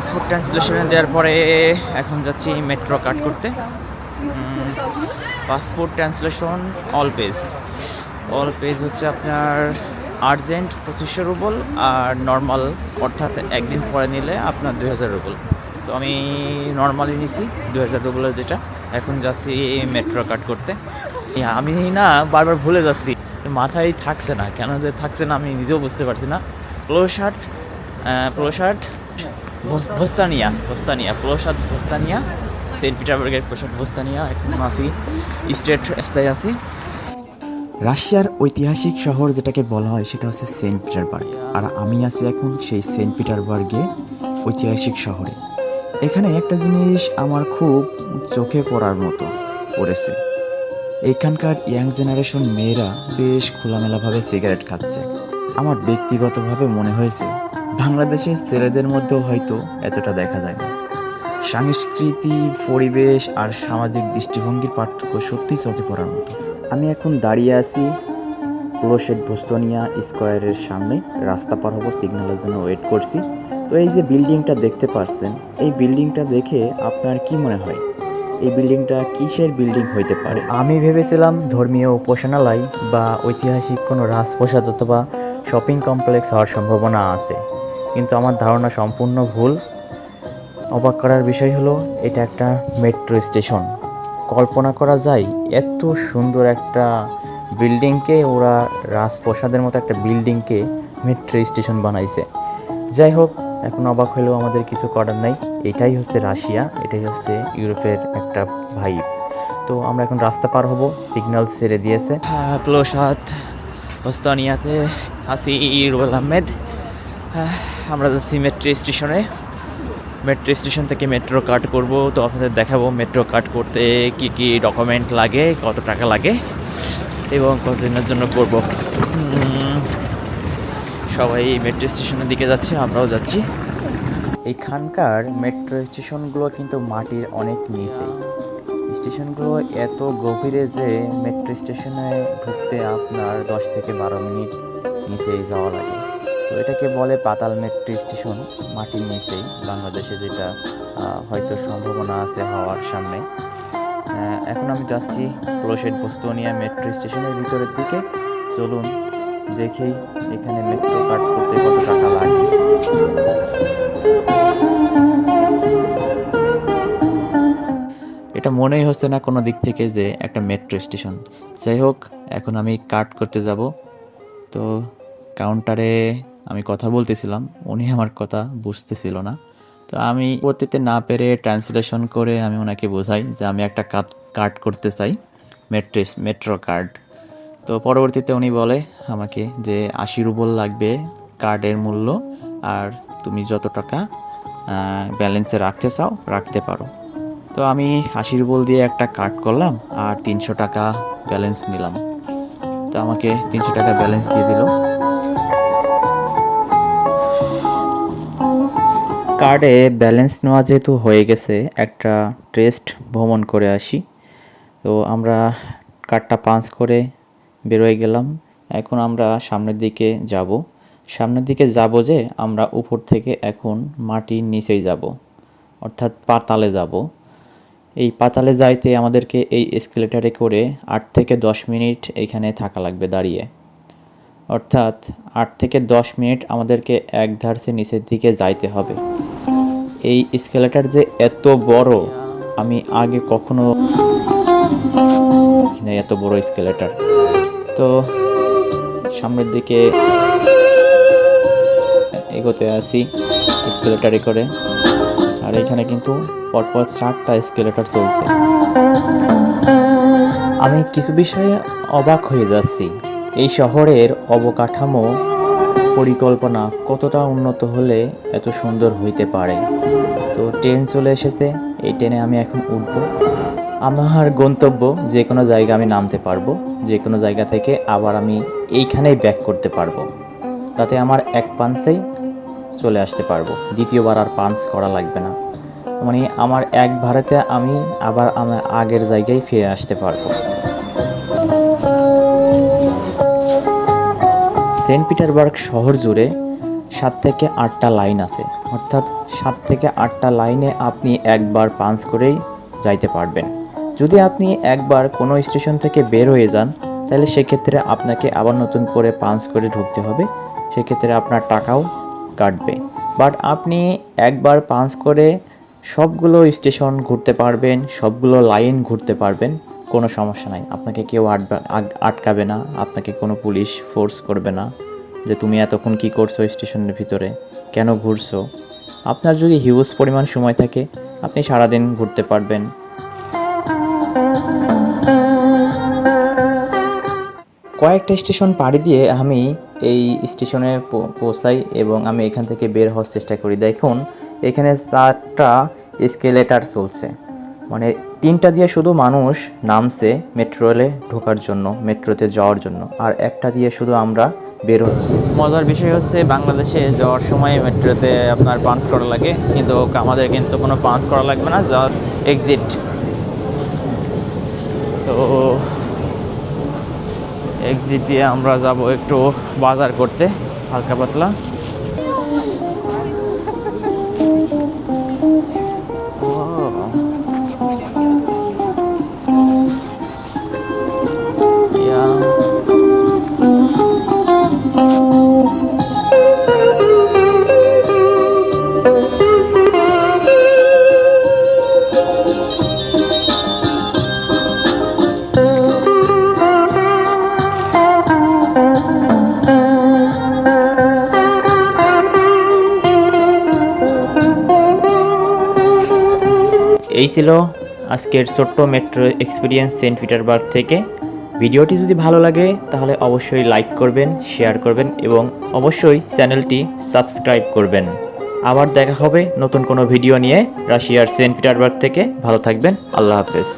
Passport ট্রান্সলেশনে দেওয়ার পরে এখন যাচ্ছি মেট্রো কাট করতে। পাসপোর্ট ট্রান্সলেশন অল পেজ হচ্ছে আপনার আর্জেন্ট 2500 রুবল, আর নর্মাল অর্থাৎ একদিন পরে নিলে আপনার 2000 রুবল। তো আমি নর্মালি নিছি 2000 রুবলের যেটা। এখন যাচ্ছি মেট্রো কাট করতে। আমি না বারবার ভুলে যাচ্ছি, মাথায় থাকছে না, কেন যে থাকছে না আমি নিজেও বুঝতে পারছি না। প্লোশার্ট ভোস্তানিয়া সেন্ট পিটারবার্গের ভোস্তানিয়া এখন আছি, স্টেট রাস্তায় আছি। রাশিয়ার ঐতিহাসিক শহর যেটাকে বলা হয় সেটা হচ্ছে সেন্ট পিটারবার্গ, আর আমি আছি এখন সেই সেন্ট পিটারবার্গে ঐতিহাসিক শহরে। এখানে একটা জিনিস আমার খুব চোখে পড়ার মতো পড়েছে, এখানকার ইয়াং জেনারেশন মেয়েরা বেশ খোলামেলাভাবে সিগারেট খাচ্ছে। আমার ব্যক্তিগতভাবে মনে হয়েছে বাংলাদেশের ছেলেদের মধ্যেও হয়তো এতটা দেখা যায় না। সংস্কৃতি, পরিবেশ আর সামাজিক দৃষ্টিভঙ্গির পার্থক্য সত্যিই চোখে পড়ার মতো। আমি এখন দাঁড়িয়ে আছি প্লোশেড বোস্টোনিয়া স্কোয়ারের সামনে, রাস্তা পার হবো, সিগন্যালের জন্য ওয়েট করছি। তো এই যে বিল্ডিংটা দেখতে পাচ্ছেন, এই বিল্ডিংটা দেখে আপনার কি মনে হয় এই বিল্ডিংটা কিসের বিল্ডিং হইতে পারে? আমি ভেবেছিলাম ধর্মীয় উপাসনালয় বা ঐতিহাসিক কোনো রাজপ্রাসাদ অথবা শপিং কমপ্লেক্স হওয়ার সম্ভাবনা আছে, কিন্তু আমার ধারণা সম্পূর্ণ ভুল। অবাক করার বিষয় হলো এটা একটা মেট্রো স্টেশন। কল্পনা করা যায় এত সুন্দর একটা বিল্ডিংকে ওরা রাজপ্রাসাদের মতো একটা বিল্ডিংকে মেট্রো স্টেশন বানাইছে। যাই হোক, এখন অবাক হলেও আমাদের কিছু করার নাই। এটাই হচ্ছে রাশিয়া, এটাই হচ্ছে ইউরোপের একটা ভাইব। তো আমরা এখন রাস্তা পার হব, সিগন্যাল ছেড়ে দিয়েছে। প্লোশাদ ভোস্তানিয়াতে আছি, রুবেল আহমেদ। আমরা যাচ্ছি মেট্রো স্টেশন থেকে মেট্রো কাট করব। তো আপনাদের দেখাবো মেট্রো কাট করতে কি কি ডকুমেন্ট লাগে, কত টাকা লাগে এবং কতদিনের জন্য করব। সবাই মেট্রো স্টেশনের দিকে যাচ্ছে, আমরাও যাচ্ছি। এখানকার মেট্রো স্টেশনগুলো কিন্তু মাটির অনেক নিচে। স্টেশনগুলো এত গভীরে যে মেট্রো স্টেশনে ঢুকতে আপনার 10 থেকে 12 মিনিট নিচেই যাওয়া লাগে। তো এটাকে বলে পাতাল মেট্রো স্টেশন, মাটির নিচেই। বাংলাদেশে যেটা হয়তো সম্ভাবনা আছে হওয়ার সামনে। এখন আমি যাচ্ছি প্লোশেড বোস্টোনিয়া মেট্রো স্টেশনের ভিতরের দিকে। চলুন দেখি এখানে মেট্রো কাট করতে কত টাকা লাগে। এটা মনেই হচ্ছে না কোনো দিক থেকে যে একটা মেট্রো স্টেশন। যাই হোক, এখন আমি কাট করতে যাব। তো কাউন্টারে আমি কথা বলতেছিলাম, উনি আমার কথা বুঝতেছিল না। তো আমি পড়তে না পেরে ট্রান্সলেশন করে আমি ওনাকে বোঝাই যে আমি একটা কাট করতে চাই, মেট্রো কার্ড। তো পরবর্তীতে উনি বলে আমাকে যে 80 রুবল লাগবে কার্ডের মূল্য, আর তুমি যত টাকা ব্যালেন্সে রাখতে চাও রাখতে পারো। তো আমি 80 রুবল দিয়ে একটা কার্ড করলাম আর 300 টাকা ব্যালেন্স নিলাম। তো আমাকে 300 টাকা ব্যালেন্স দিয়ে দিল। কার্ডে ব্যালেন্স নেওয়া যেহেতু হয়ে গেছে, একটা টেস্ট ভ্রমণ করে আসি। তো আমরা কার্ডটা পাঞ্চ করে বেরোয় গেলাম। এখন আমরা সামনের দিকে যাব যে আমরা উপর থেকে এখন মাটির নিচেই যাব, অর্থাৎ পাতালে যাব। এই পাতালে যাইতে আমাদেরকে এই এসকেলেটারে করে 8 থেকে 10 মিনিট এইখানে থাকা লাগবে দাঁড়িয়ে। অর্থাৎ 8 থেকে 10 মিনিট আমাদেরকে এক ধারসে নিচের দিকে যাইতে হবে। এই এসকেলেটার যে এত বড়, আমি আগে কখনো এত বড় এসকেলেটার। তো সামনের দিকে এগোতে আসি এসকেলেটারে করে, আর এখানে কিন্তু পরপর 4টা এসকেলেটার চলছে। আমি কিছু বিষয়ে অবাক হয়ে যাচ্ছি। এই শহরের অবকাঠামো পরিকল্পনা কতটা উন্নত হলে এত সুন্দর হইতে পারে। তো ট্রেন চলে এসেছে, এই ট্রেনে আমি এখন উঠব। আমার গন্তব্য যে কোনো জায়গা আমি নামতে পারবো, যে কোনো জায়গা থেকে আবার আমি এইখানেই ব্যাক করতে পারবো। তাতে আমার এক পাঞ্চেই চলে আসতে পারবো, দ্বিতীয়বার আর পাঞ্চ করা লাগবে না। মানে আমার এক ভাড়াতে আমি আবার আমার আগের জায়গায় ফিরে আসতে পারবো। সেন্ট পিটারবার্গ শহর জুড়ে 7 থেকে 8টা লাইন আছে, অর্থাৎ 7 থেকে 8টা লাইনে আপনি একবার পাঞ্চ করেই যাইতে পারবেন। যদি আপনি একবার কোনো স্টেশন থেকে বের হয়ে যান, তাহলে সেক্ষেত্রে আপনাকে আবার নতুন করে পাঞ্চ করে ঢুকতে হবে, সেক্ষেত্রে আপনার টাকাও কাটবে। বাট আপনি একবার পাঞ্চ করে সবগুলো স্টেশন ঘুরতে পারবেন, সবগুলো লাইন ঘুরতে পারবেন, কোনো সমস্যা নাই। আপনাকে কেউ আটকাবে না, আপনাকে কোনো পুলিশ ফোর্স করবে না যে তুমি এতক্ষণ কী করছো স্টেশনের ভিতরে, কেন ঘুরছো। আপনার যদি হিউজ পরিমাণ সময় থাকে, আপনি সারাদিন ঘুরতে পারবেন। কয়েকটা স্টেশন পাড়ি দিয়ে আমি এই স্টেশনে পৌঁছাই এবং আমি এখান থেকে বের হওয়ার চেষ্টা করি। দেখুন এখানে 4টা এসকেলেটার চলছে, মানে 3টা দিয়ে শুধু মানুষ নামছে মেট্রো রেলে ঢোকার জন্য, মেট্রোতে যাওয়ার জন্য, আর একটা দিয়ে শুধু আমরা বের হচ্ছি। মজার বিষয় হচ্ছে বাংলাদেশে যাওয়ার সময় মেট্রোতে আপনার পাঞ্চ করা লাগে, কিন্তু আমাদের কিন্তু কোনো পাঞ্চ করা লাগবে না, যা এক্সিট। তো এক্সিট দিয়ে আমরা যাব একটু বাজার করতে হালকা পাতলা। এই ছিল আজকের ছোট্ট মেট্রো এক্সপিরিয়েন্স সেন্ট পিটারবার্গ থেকে। ভিডিওটি যদি ভালো লাগে তাহলে অবশ্যই লাইক করবেন, শেয়ার করবেন এবং অবশ্যই চ্যানেলটি সাবস্ক্রাইব করবেন। আবার দেখা হবে নতুন কোনো ভিডিও নিয়ে রাশিয়ার সেন্ট পিটারবার্গ থেকে। ভালো থাকবেন, আল্লাহ হাফেজ।